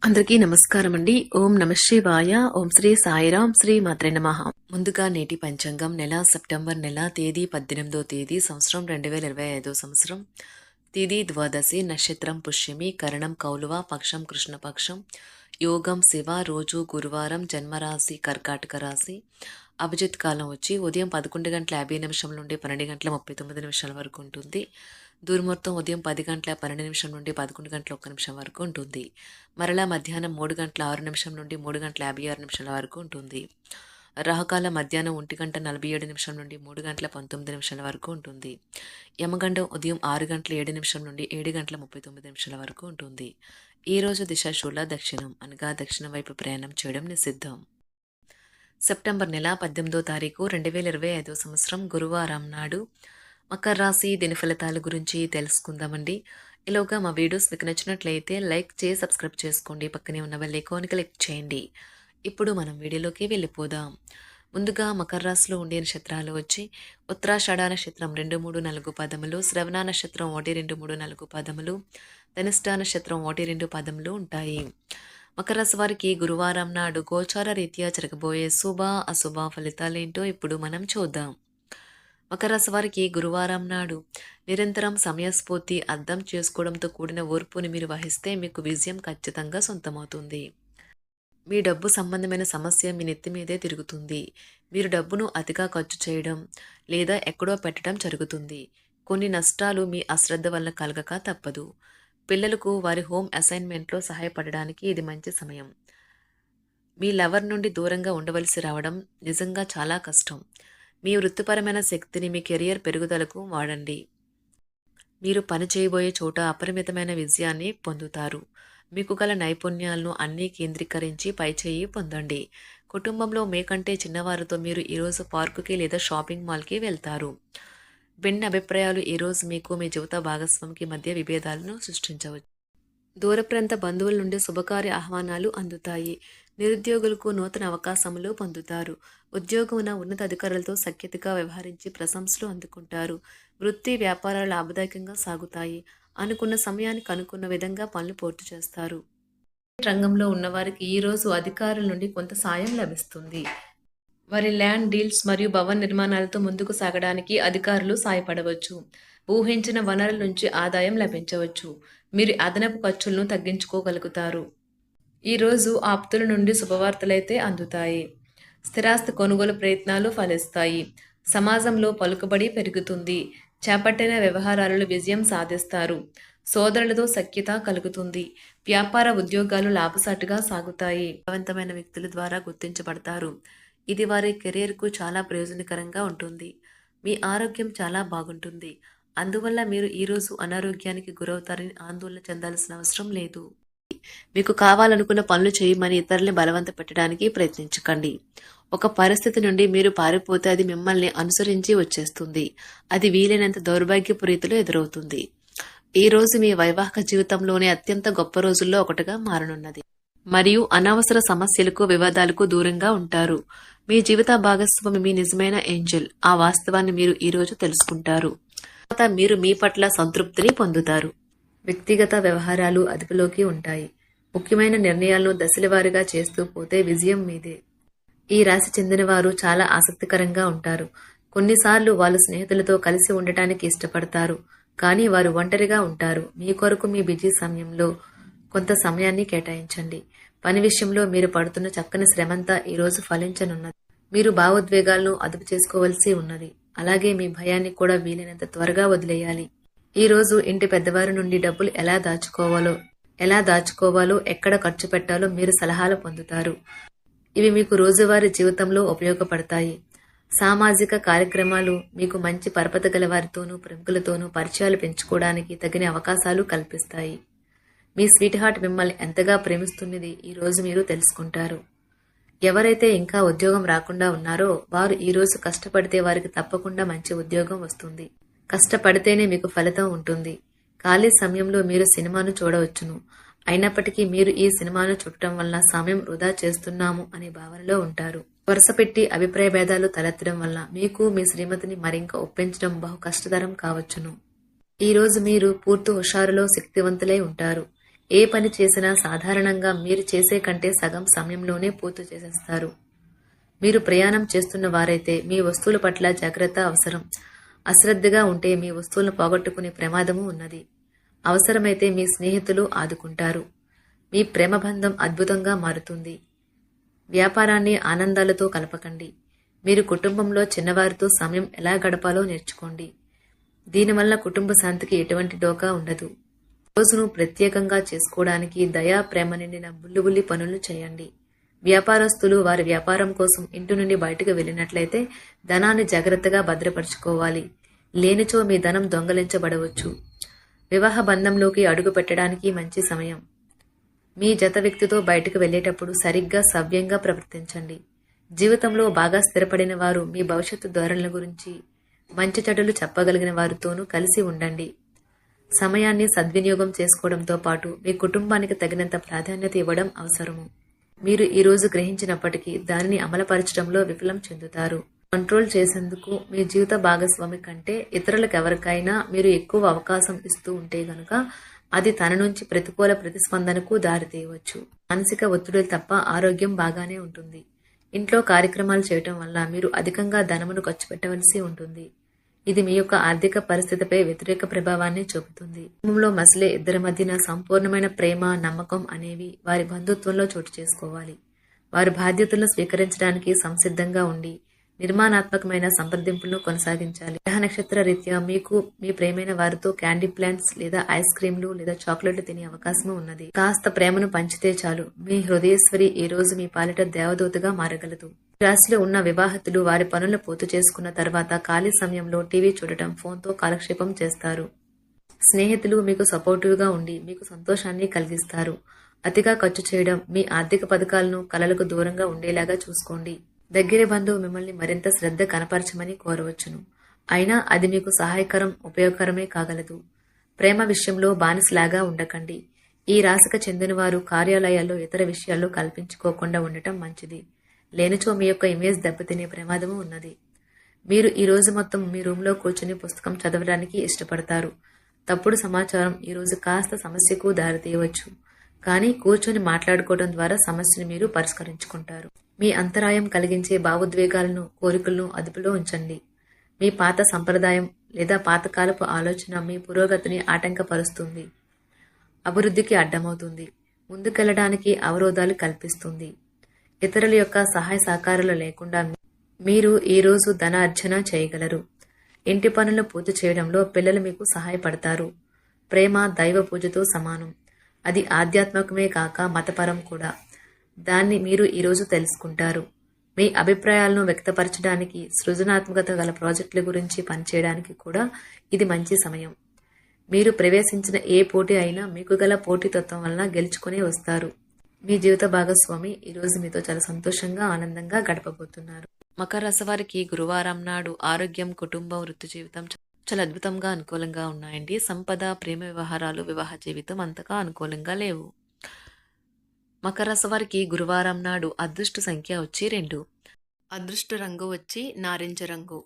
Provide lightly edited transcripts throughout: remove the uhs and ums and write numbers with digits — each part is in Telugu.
అందరికీ నమస్కారం అండి. ఓం నమ శివాయ. ఓం శ్రీ సాయిరాం. శ్రీ మాత్రే నమః. ముందుగా నేటి పంచాంగం నెల సెప్టెంబర్ నెల తేదీ 18వ తేదీ సంవత్సరం 2025 సంవత్సరం. తిథి ద్వాదశి, నక్షత్రం పుష్యమి, కరణం కౌలువ, పక్షం కృష్ణపక్షం, యోగం శివ, రోజు గురువారం, జన్మరాశి కర్కాటక రాశి. అభిజిత్ కాలం వచ్చి ఉదయం 11:50 నుండి 12:39 వరకు ఉంటుంది. దుర్ముహూర్తం ఉదయం 10:12 నుండి 11:01 వరకు ఉంటుంది. మరలా మధ్యాహ్నం 3:06 నుండి 3:56 వరకు ఉంటుంది. రాహుకాలం మధ్యాహ్నం 1:47 నుండి 3:19 వరకు ఉంటుంది. యమగండం ఉదయం 6:07 నుండి 7:39 వరకు ఉంటుంది. ఈ రోజు దిశ శూల దక్షిణం అనగా దక్షిణం వైపు ప్రయాణం చేయడం నిషిద్ధం. సెప్టెంబర్ నెల 18వ తారీఖు 2025 సంవత్సరం గురువారం నాడు మకర రాశి దిన ఫలితాల గురించి తెలుసుకుందామండి. ఈలోగా మా వీడియోస్ మీకు నచ్చినట్లయితే లైక్ చేసి సబ్స్క్రైబ్ చేసుకోండి. పక్కనే ఉన్న బెల్ ఐకాన్ క్లిక్ చేయండి. ఇప్పుడు మనం వీడియోలోకి వెళ్ళిపోదాం. ముందుగా మకర రాశిలో ఉండే నక్షత్రాలు వచ్చి ఉత్తరాషాఢ నక్షత్రం 2, 3, 4 పదములు, శ్రవణ నక్షత్రం 1, 2, 3, 4 పదములు, ధనిష్ట నక్షత్రం 1, 2 పదములు ఉంటాయి. మకర రాశి వారికి గురువారం నాడు గోచార రీత్యా జరగబోయే శుభ అశుభ ఫలితాలేంటో ఇప్పుడు మనం చూద్దాం. మకర రాశి వారికి గురువారం నాడు నిరంతరం సమయస్ఫూర్తి అర్థం చేసుకోవడంతో కూడిన ఓర్పుని మీరు వహిస్తే మీకు విజయం ఖచ్చితంగా సొంతమవుతుంది. మీ డబ్బు సంబంధమైన సమస్య మీ నెత్తి మీదే తిరుగుతుంది. మీరు డబ్బును అతిగా ఖర్చు చేయడం లేదా ఎక్కడో పెట్టడం జరుగుతుంది. కొన్ని నష్టాలు మీ అశ్రద్ధ వల్ల కలగక తప్పదు. పిల్లలకు వారి హోమ్ అసైన్మెంట్లో సహాయపడడానికి ఇది మంచి సమయం. మీ లవర్ నుండి దూరంగా ఉండవలసి రావడం నిజంగా చాలా కష్టం. మీ వృత్తిపరమైన శక్తిని మీ కెరియర్ పెరుగుదలకు వాడండి. మీరు పని చేయబోయే చోట అపరిమితమైన విజయాన్ని పొందుతారు. మీకు గల నైపుణ్యాలను అన్నీ కేంద్రీకరించి పైచేయి పొందండి. కుటుంబంలో మీకంటే చిన్నవారితో మీరు ఈరోజు పార్కుకి లేదా షాపింగ్ మాల్కి వెళ్తారు. భిన్న అభిప్రాయాలు ఈరోజు మీకు మీ జీవిత భాగస్వామికి మధ్య విభేదాలను సృష్టించవచ్చు. దూర ప్రాంత బంధువుల నుండి శుభకార్య ఆహ్వానాలు అందుతాయి. నిరుద్యోగులకు నూతన అవకాశములు పొందుతారు. ఉద్యోగమున ఉన్నత అధికారులతో సఖ్యతగా వ్యవహరించి ప్రశంసలు అందుకుంటారు. వృత్తి వ్యాపారాలు లాభదాయకంగా సాగుతాయి. అనుకున్న సమయానికి అనుకున్న విధంగా పనులు పూర్తి చేస్తారు. రంగంలో ఉన్నవారికి ఈరోజు అధికారుల నుండి కొంత సాయం లభిస్తుంది. వారి ల్యాండ్ డీల్స్ మరియు భవన నిర్మాణాలతో ముందుకు సాగడానికి అధికారులు సాయపడవచ్చు. ఊహించిన వనరుల నుంచి ఆదాయం లభించవచ్చు. మీరు అదనపు ఖర్చులను తగ్గించుకోగలుగుతారు. ఈరోజు ఆప్తుల నుండి శుభవార్తలైతే అందుతాయి. స్థిరాస్తి కొనుగోలు ప్రయత్నాలు ఫలిస్తాయి. సమాజంలో పలుకుబడి పెరుగుతుంది. చేపట్టిన వ్యవహారాలలో విజయం సాధిస్తారు. సోదరులతో సఖ్యత కలుగుతుంది. వ్యాపార ఉద్యోగాలు లాభసాటిగా సాగుతాయి. బలవంతమైన వ్యక్తుల ద్వారా గుర్తించబడతారు. ఇది వారి కెరీర్కు చాలా ప్రయోజనకరంగా ఉంటుంది. మీ ఆరోగ్యం చాలా బాగుంటుంది. అందువల్ల మీరు ఈరోజు అనారోగ్యానికి గురవుతారని ఆందోళన చెందాల్సిన అవసరం లేదు. మీకు కావాలనుకున్న పనులు చేయమని ఇతరుల్ని బలవంత పెట్టడానికి ప్రయత్నించకండి. ఒక పరిస్థితి నుండి మీరు పారిపోతే అది మిమ్మల్ని అనుసరించి వచ్చేస్తుంది. అది వీలైనంత దౌర్భాగ్యపు రీతిలో ఎదురవుతుంది. ఈ రోజు మీ వైవాహిక జీవితంలోనే అత్యంత గొప్ప రోజుల్లో ఒకటిగా మారనున్నది. మరియు అనవసర సమస్యలకు వివాదాలకు దూరంగా ఉంటారు. మీ జీవిత భాగస్వామి మీ నిజమైన ఏంజెల్. ఆ వాస్తవాన్ని మీరు ఈరోజు తెలుసుకుంటారు. తర్వాత మీరు మీ పట్ల సంతృప్తిని పొందుతారు. వ్యక్తిగత వ్యవహారాలు అదుపులోకి ఉంటాయి. ముఖ్యమైన నిర్ణయాలను దశలవారీగా చేస్తూ పోతే విజయం మీదే. ఈ రాశి చెందిన వారు చాలా ఆసక్తికరంగా ఉంటారు. కొన్నిసార్లు వాళ్ళు స్నేహితులతో కలిసి ఉండటానికి ఇష్టపడతారు, కానీ వారు ఒంటరిగా ఉంటారు. మీ కొరకు మీ బిజీ సమయంలో కొంత సమయాన్ని కేటాయించండి. పని విషయంలో మీరు పడుతున్న చక్కని శ్రమంతా ఈరోజు ఫలించనున్నది. మీరు భావోద్వేగాలను అదుపు చేసుకోవలసి ఉన్నది. అలాగే మీ భయాన్ని కూడా వీలైనంత త్వరగా వదిలేయాలి. ఈ రోజు ఇంటి పెద్దవారి నుండి డబ్బులు ఎలా దాచుకోవాలో ఎక్కడ ఖర్చు పెట్టాలో మీరు సలహాలు పొందుతారు. ఇవి మీకు రోజువారీ జీవితంలో ఉపయోగపడతాయి. సామాజిక కార్యక్రమాలు మీకు మంచి పరపతి గల వారితోనూ ప్రముఖులతోనూ పరిచయాలు పెంచుకోవడానికి తగిన అవకాశాలు కల్పిస్తాయి. మీ స్వీట్ హార్ట్ మిమ్మల్ని ఎంతగా ప్రేమిస్తున్నది ఈ రోజు మీరు తెలుసుకుంటారు. ఎవరైతే ఇంకా ఉద్యోగం రాకుండా ఉన్నారో వారు ఈ రోజు కష్టపడితే వారికి తప్పకుండా మంచి ఉద్యోగం వస్తుంది. కష్టపడితేనే మీకు ఫలితం ఉంటుంది. ఖాళీ సమయంలో మీరు సినిమాను చూడవచ్చును. అయినప్పటికీ మీరు ఈ సినిమాను చూడటం వల్ల సమయం వృధా చేస్తున్నాము అనే భావనలో ఉంటారు. వరుసపెట్టి అభిప్రాయ భేదాలు తలెత్తడం వల్ల మీకు మీ శ్రీమతిని మరింక ఒప్పించడం బహు కష్టతరం కావచ్చును. ఈ రోజు మీరు పూర్తి హుషారులో శక్తివంతులై ఉంటారు. ఏ పని చేసినా సాధారణంగా మీరు చేసే కంటే సగం సమయంలోనే పూర్తి చేసేస్తారు. మీరు ప్రయాణం చేస్తున్న వారైతే మీ వస్తువుల పట్ల జాగ్రత్త అవసరం. అశ్రద్ధగా ఉంటే మీ వస్తువులను పోగొట్టుకునే ప్రమాదము ఉన్నది. అవసరమైతే మీ స్నేహితులు ఆదుకుంటారు. మీ ప్రేమ బంధం అద్భుతంగా మారుతుంది. వ్యాపారాన్ని ఆనందాలతో కలపకండి. మీరు కుటుంబంలో చిన్నవారితో సమయం ఎలా గడపాలో నేర్చుకోండి. దీనివల్ల కుటుంబ శాంతికి ఎటువంటి డోకా ఉండదు. రోజును ప్రత్యేకంగా చేసుకోవడానికి దయా ప్రేమ నిండిన బుల్లిబుల్లి పనులు చేయండి. వ్యాపారస్తులు వారి వ్యాపారం కోసం ఇంటి నుండి బయటకు వెళ్ళినట్లయితే ధనాన్ని జాగ్రత్తగా భద్రపరుచుకోవాలి. లేనిచో మీ ధనం దొంగలించబడవచ్చు. వివాహ బంధంలోకి అడుగు పెట్టడానికి మంచి సమయం. మీ జత వ్యక్తితో బయటకు వెళ్లేటప్పుడు సరిగ్గా సవ్యంగా ప్రవర్తించండి. జీవితంలో బాగా స్థిరపడిన వారు మీ భవిష్యత్తు ధోరణుల గురించి మంచి చెడులు చెప్పగలిగిన వారితోనూ కలిసి ఉండండి. సమయాన్ని సద్వినియోగం చేసుకోవడంతో పాటు మీ కుటుంబానికి తగినంత ప్రాధాన్యత ఇవ్వడం అవసరము. మీరు ఈ రోజు గ్రహించినప్పటికీ దానిని అమలుపరచడంలో విఫలం చెందుతారు. కంట్రోల్ చేసేందుకు మీ జీవిత భాగస్వామి కంటే ఇతరులకు ఎవరికైనా మీరు ఎక్కువ అవకాశం ఇస్తూ ఉంటే గనుక అది తన నుంచి ప్రతికూల ప్రతిస్పందనకు దారితీయవచ్చు. మానసిక ఒత్తిడులు తప్ప ఆరోగ్యం బాగానే ఉంటుంది. ఇంట్లో కార్యక్రమాలు చేయటం వల్ల మీరు అధికంగా ధనమును ఖర్చు పెట్టవలసి ఉంటుంది. ఇది మీ యొక్క ఆర్థిక పరిస్థితిపై వ్యతిరేక ప్రభావాన్ని చూపుతుంది. కుటుంబంలో మసలే ఇద్దరి మధ్యన సంపూర్ణమైన ప్రేమ, నమ్మకం అనేవి వారి బంధుత్వంలో చోటు చేసుకోవాలి. వారి బాధ్యతలను స్వీకరించడానికి సంసిద్ధంగా ఉండి నిర్మాణాత్మకమైన సంప్రదింపులను కొనసాగించాలి. గ్రహ నక్షత్ర రీత్యా మీకు మీ ప్రేమైన వారితో క్యాండీ ప్లాంట్స్ లేదా ఐస్ క్రీంలు లేదా చాక్లెట్లు తినే అవకాశం ఉన్నది. కాస్త ప్రేమను పంచితే చాలు మీ హృదయేశ్వరి ఈ రోజు మీ పాలిట దేవదూతగా మారగలదు. రాశిలో ఉన్న వివాహితులు వారి పనులను పూర్తి చేసుకున్న తర్వాత ఖాళీ సమయంలో టీవీ చూడటం, ఫోన్తో కాలక్షేపం చేస్తారు. స్నేహితులు మీకు సపోర్టివ్గా ఉండి మీకు సంతోషాన్ని కలిగిస్తారు. అతిగా ఖర్చు చేయడం, మీ ఆర్థిక పథకాలను కలలకు దూరంగా ఉండేలాగా చూసుకోండి. దగ్గరి బంధువు మిమ్మల్ని మరింత శ్రద్ధ కనపరచమని కోరవచ్చును. అయినా అది మీకు సహాయకరం, ఉపయోగకరమే కాగలదు. ప్రేమ విషయంలో బానిసలాగా ఉండకండి. ఈ రాశికి చెందిన వారు కార్యాలయాల్లో ఇతర విషయాల్లో కల్పించుకోకుండా ఉండటం మంచిది. లేనిచో మీ యొక్క ఇమేజ్ దెబ్బతినే ప్రమాదము ఉన్నది. మీరు ఈ రోజు మొత్తం మీ రూమ్లో కూర్చుని పుస్తకం చదవడానికి ఇష్టపడతారు. తప్పుడు సమాచారం ఈ రోజు కాస్త సమస్యకు దారితీయవచ్చు. కానీ కూర్చొని మాట్లాడుకోవడం ద్వారా సమస్యను మీరు పరిష్కరించుకుంటారు. మీ అంతరాయం కలిగించే భావోద్వేగాలను, కోరికలను అదుపులో ఉంచండి. మీ పాత సంప్రదాయం లేదా పాతకాలపు ఆలోచన మీ పురోగతిని ఆటంకపరుస్తుంది, అభివృద్ధికి అడ్డమవుతుంది, ముందుకెళ్లడానికి అవరోధాలు కల్పిస్తుంది. ఇతరుల యొక్క సహాయ సహకారాలు లేకుండా మీరు ఈ రోజు ధనార్జన చేయగలరు. ఇంటి పనులను పూర్తి చేయడంలో పిల్లలు మీకు సహాయపడతారు. ప్రేమ దైవ పూజతో సమానం. అది ఆధ్యాత్మికమే కాక మతపరం కూడా. దాన్ని మీరు ఈరోజు తెలుసుకుంటారు. మీ అభిప్రాయాలను వ్యక్తపరచడానికి, సృజనాత్మకత గల ప్రాజెక్టుల గురించి పనిచేయడానికి కూడా ఇది మంచి సమయం. మీరు ప్రవేశించిన ఏ పోటీ అయినా మీకు గల పోటీతత్వం వలన గెలుచుకునే వస్తారు. మీ జీవిత భాగస్వామి ఈరోజు మీతో చాలా సంతోషంగా, ఆనందంగా గడపబోతున్నారు. మకర రాశి వారికి గురువారం నాడు ఆరోగ్యం, కుటుంబం, వృత్తి జీవితం చాలా అద్భుతంగా అనుకూలంగా ఉన్నాయండి. సంపద, ప్రేమ వ్యవహారాలు, వివాహ జీవితం అంతగా అనుకూలంగా లేవు. మకర రాశి వారికి గురువారం నాడు అదృష్ట సంఖ్య వచ్చి 2, అదృష్ట రంగు వచ్చి నారింజ రంగు.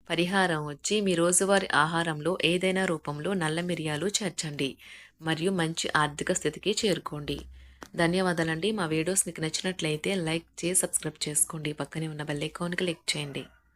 పరిహారం వచ్చి మీ రోజువారి ఆహారంలో ఏదైనా రూపంలో నల్ల మిరియాలు చేర్చండి మరియు మంచి ఆర్థిక స్థితికి చేరుకోండి. ధన్యవాదాలండి. మా వీడియోస్ మీకు నచ్చినట్లయితే లైక్ చేసి సబ్స్క్రైబ్ చేసుకోండి. పక్కనే ఉన్న బెల్ ఐకాన్కి క్లిక్ చేయండి.